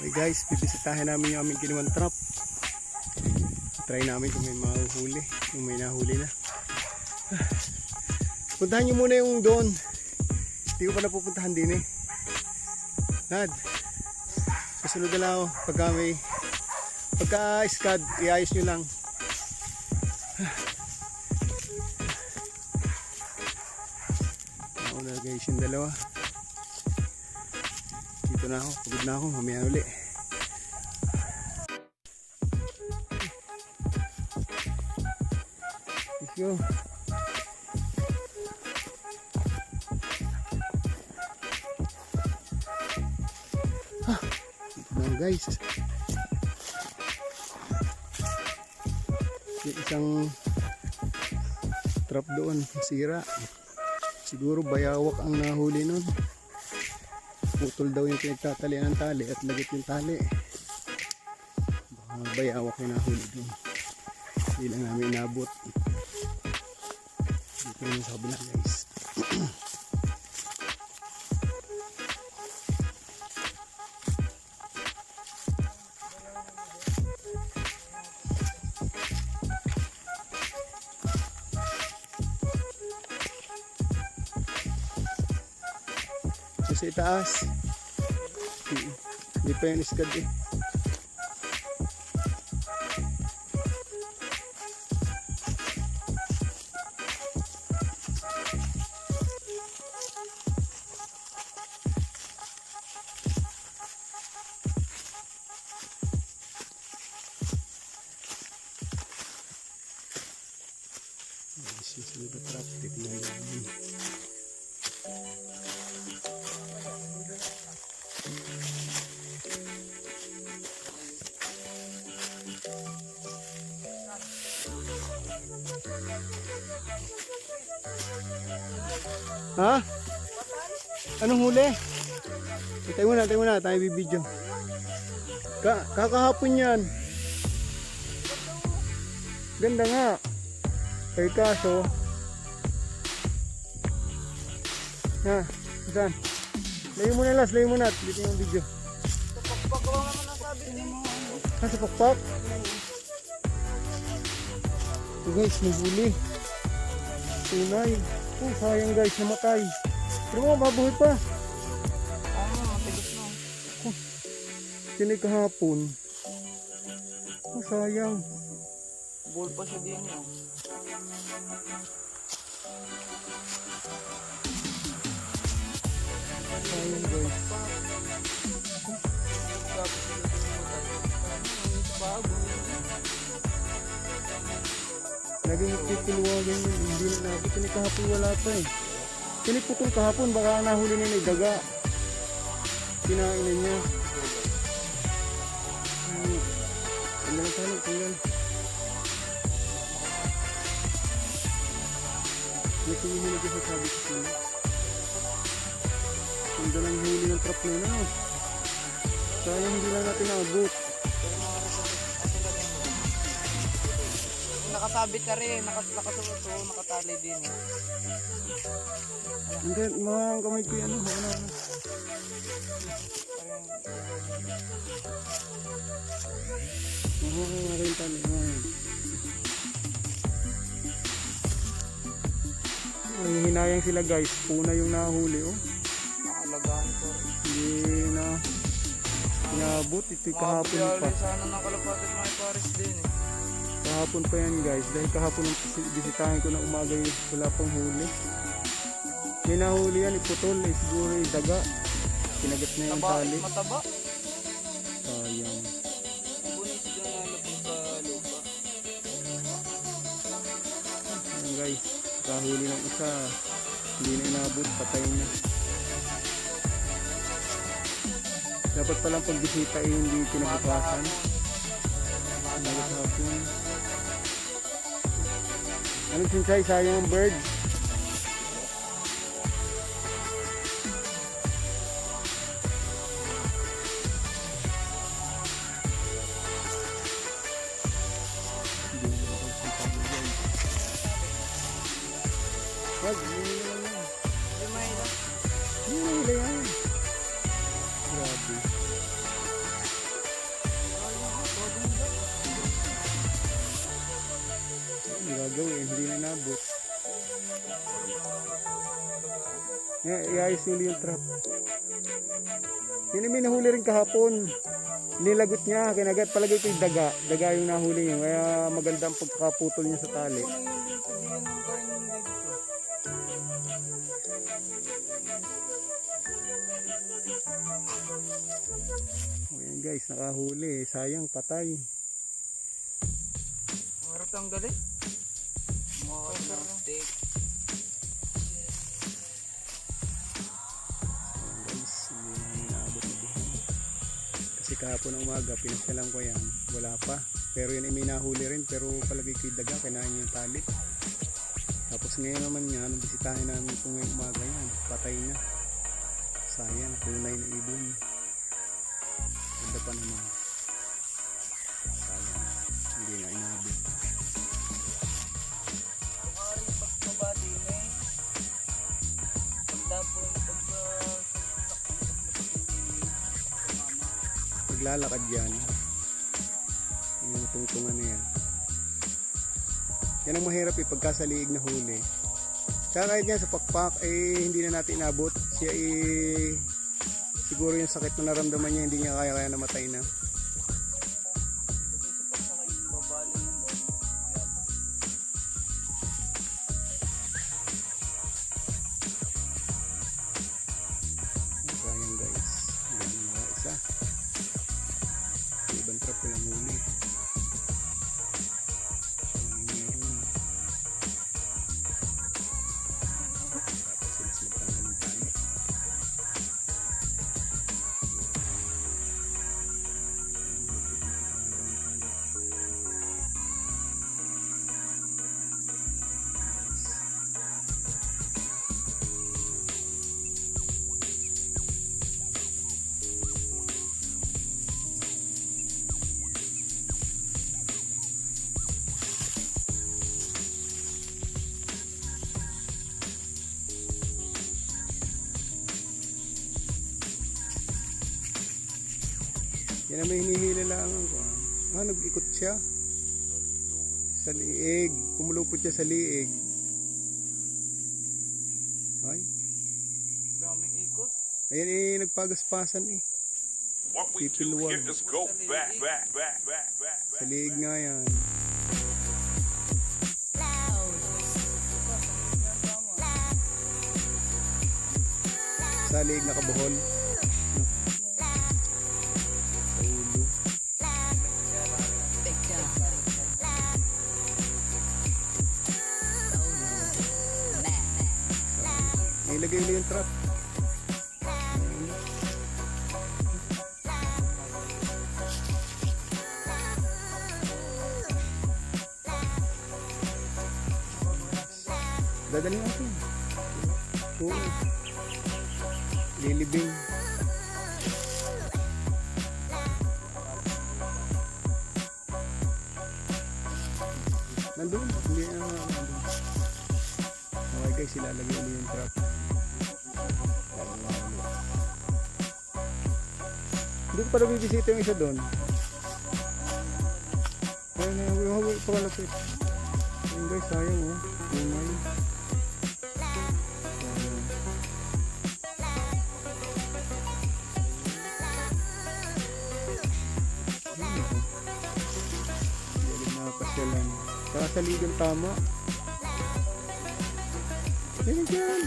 Okay guys, bibisitahin namin yung aming ginawan trap. Try namin kung may mahuhuli, kung may nahuli na. Puntahan nyo muna yung doon. Hindi ko pa napupuntahan din eh. Nad, susunod na lang ako. Pagka-skad, iayos nyo lang. Nauna guys yung dalawa. Dito na ako, pagod na ako, mamaya uli. Let's go. Dito na guys. Yung isang trap doon, sira. Siguro bayawak ang nahuli nun. Putol daw yung pinagtatalian ng tali at lagit yung tali. Baka bayawak yung nahuli doon. Hindi lang namin inabot. Dito naman sa kabila guys. Sa itaas hindi pa yung iskad eh. This is the trap technology. Ha? Anong huli? Tayo muna, tayo bibidyo. Kakahapon yan. Ganda nga. Kaya kaso. Ha? Saan? Layo mo na las, layo mo na. Dito yung video. Sa pakpak ko naman nasabi niyo mo. Ha? Sa pakpak? So guys, may huli. Tunay. Oh, sayang guys, namatay. Pero mo, mabuhay pa. Tigas na. Tinig kahapon. Oh, sayang. Ball pa siya din yun. Sayang guys. Laging nagtitulwagan yun. Hindi na nabot. Tinig kahapon wala pa eh. Tinig putol kahapon. Baka nahuli na yung daga. Kinain na niya. Ang lang tayo. Tingnan. Natingin nila dyan sa sabi ko sila. Ang dalang huli ng trap na yun. Sayang hindi lang natin nabot. Nakasabit na rin, nakasuot, nakatali din. Hindi, mga kamay ko yan. Rin tali. Ay, hinayang sila guys. Puna yung nahuli oh. Nakalagaan ko. Hindi na inabot. Ito'y kahapon pa. Sana nakalapatin mga pares din eh. Kahapon pa yan guys. Dahil kahapon ang bisitahin ko na umaga yung wala pang huli. May nahuli yan. Iputol. Siguro yung daga. Kinagat na yung tali. Mataba? Sayang. Bunit yung nalabog sa lupa. Ayan guys. Kahuli ng isa. Hindi na inabot. Patay na. Dapat palang pagbisita ay hindi kinabukasan. Umaga hapon. Anong sinsay? Sayang ang bird. Wag, hindi na lang yan. Hindi na yan. Grabe. Iayos nyo yung trap. Yun yung may nahuli rin kahapon. Nilagot niya, kinagat palagay ko yung daga. Daga yung nahuli niya, kaya maganda ang pagkakaputol niya sa tali. Ayan guys, nakahuli. Sayang, patay. Harap tanggalin. Mga plastic. Guys, hindi namin naabot na buhay. Kasi kahapon ng umaga, pinasyalan ko yan. Wala pa. Pero yun ay may nahuli rin. Pero palagay ko yung daga, kinain niya yung tali. Tapos ngayon naman nga, nung bisitahin namin kung ngayong umaga yan, patay na. Sayang, tunay na ibon. Ganda pa naman. Sayang, hindi na inabot. Kumari pagbaba din eh. Pagdapon, Paglalakad yan, yung tungtungan na yan. Yan ang mahirap eh, pagka sa liig na huli. Kaya kahit yan sa pakpak, hindi na natin inabot. Siya siguro yung sakit na naramdaman niya, hindi niya kaya namatay na. Sayang guys, yan mga isa. Ibang trap ko lang huli. Yan na may hinihila lang ako. Nag-ikot siya sa liig. Kumulupot siya sa liig. Ay. daming ikot. Ayan nagpagaspasan What we do Pipilwag. here is go back. Sa liig nga yan. Sa liig nakabuhol. Ilagay nila yung trap. Dadalhin natin. Oo. Lilibing. Nandun. Hindi na nandun. Okay guys, ilalagay ulit yung trap. Hindi ko pa nabibisita yung isa doon. Ayun, huwag pakalapit. Ayun guys, sayang oh. Umay. Hindi na pasyalan. Saka sa ligang tama. Ayun dyan.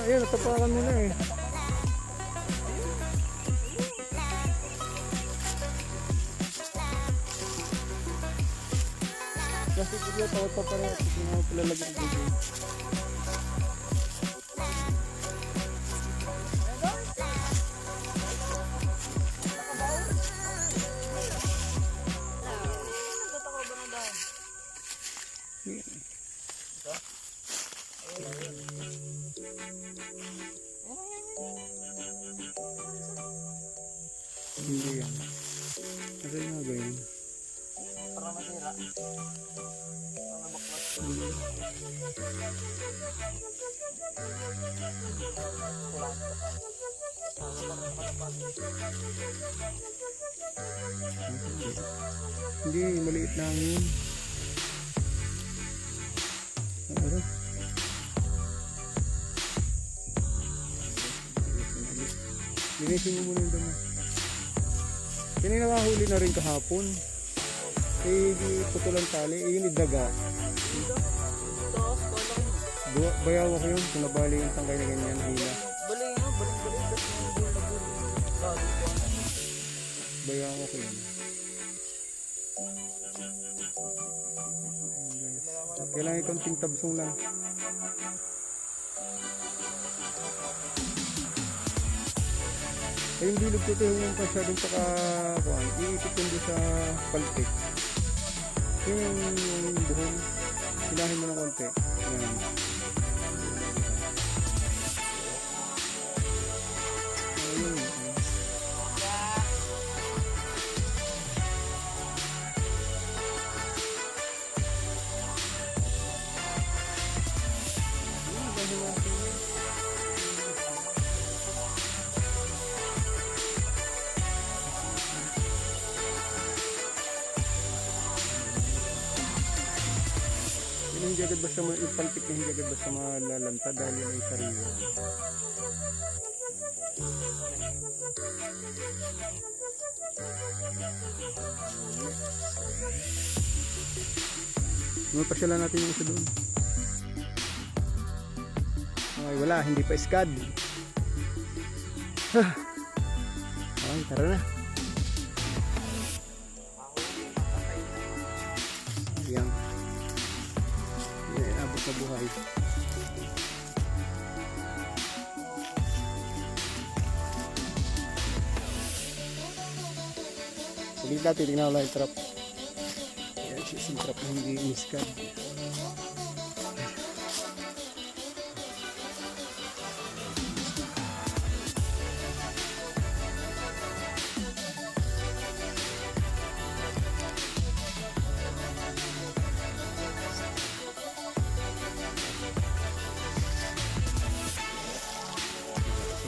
Ayun, natapakan mo na eh. Kasi video tawag pa pala ito na palalagay ng video. Hindi yan. Ano yung mga ganyan? Para masira. Hindi, maliit lang yun. Ano? Linisin mo muna yung damo. Kanina huli na rin kahapon. Eh, putulan tali. Eh, yun daga. Taas, kala ko. Bayaw ko yun. Kung nabali yung tangkay na ganyan, hila. Balik. Tapos yung bull na bull. Lalo ko. Bayaw ko yun. Ayan, guys. Kailangan konting tabsong lang. Ay, yung bilog ko ito yung masyadong pakakuan. Iikot yun doon sa paltik. Yung buhon. Silahin mo ng konti. Ayan. Ayun. Hindi agad basta ipalpik na hindi agad basta malalanta dahil may sariwa. Mapasyalan natin yung isa doon. Okay, wala, hindi pa iskad. Okay, tara na. Ayan. Abot sa buhay. Sige natin, tingnan ko lang yung trap. Ayan, yung trap na hindi iskad.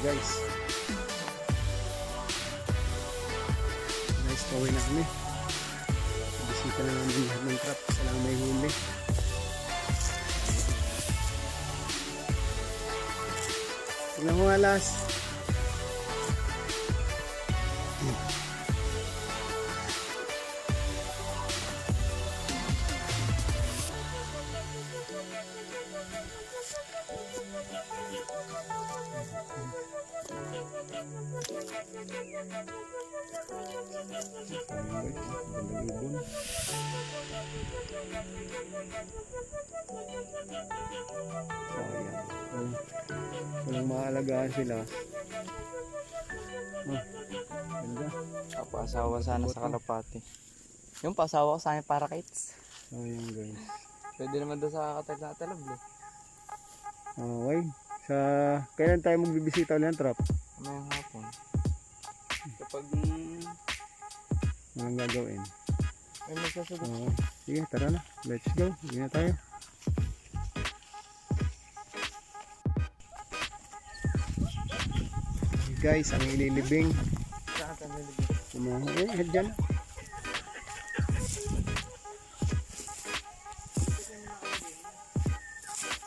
Guys, pauwi na kami. Bisita na namin lahat ng trap. Isa lang may huli. Tingnan mo alas. Walang maalagaan sila. Ganda. Pasawa sana sa kalapati. Yung pasawa ko sana para kites. Ayan guys. Pwede naman doon sa katalab eh. Okay. Kailan tayo magbibisita ulit ng trap? Mamayang hapon. Kapag Walang gagawin. ay magsasagot. Sige, tara na. Let's go. Hindi na tayo. Guys, ang ililibing. Saan ka nilibig? Head dyan.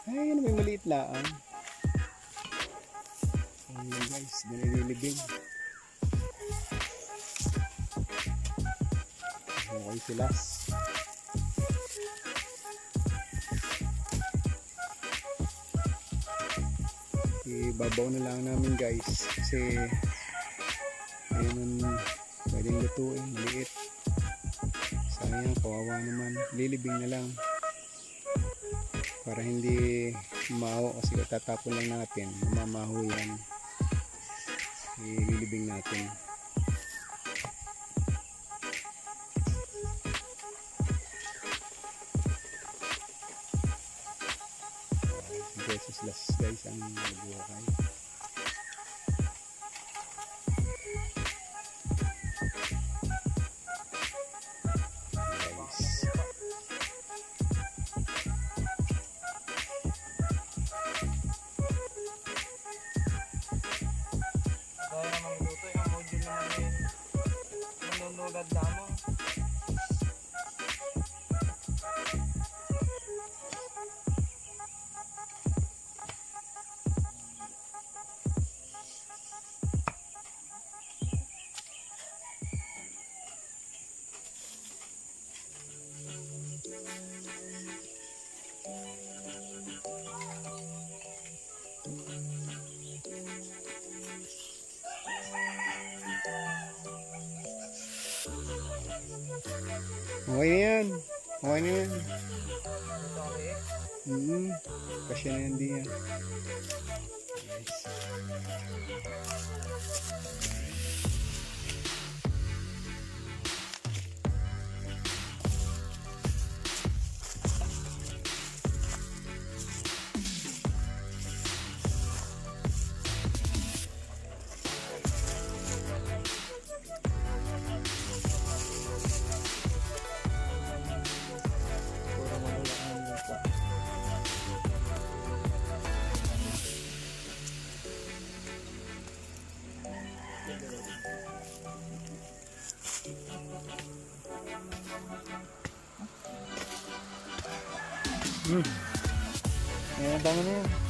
Ay, ano may maliit laan. Ayun guys, dyan ililibing. Okay silas. Ibabaw na lang namin guys kasi ayun pwedeng lutuin, maliit. Sayang, kawawa naman. Lilibing na lang para hindi maawa kasi tatapon lang natin, mamamaho yan. Ililibing natin. Beses last guys ang nagbuhakay. Guys. Kaya namang luto yung module naman yun. Manunulad lamang. Okay na yan. Ito ang liit. Kasi na hindi yan. Puro malulaan mo pa. Ayan, tama na yan.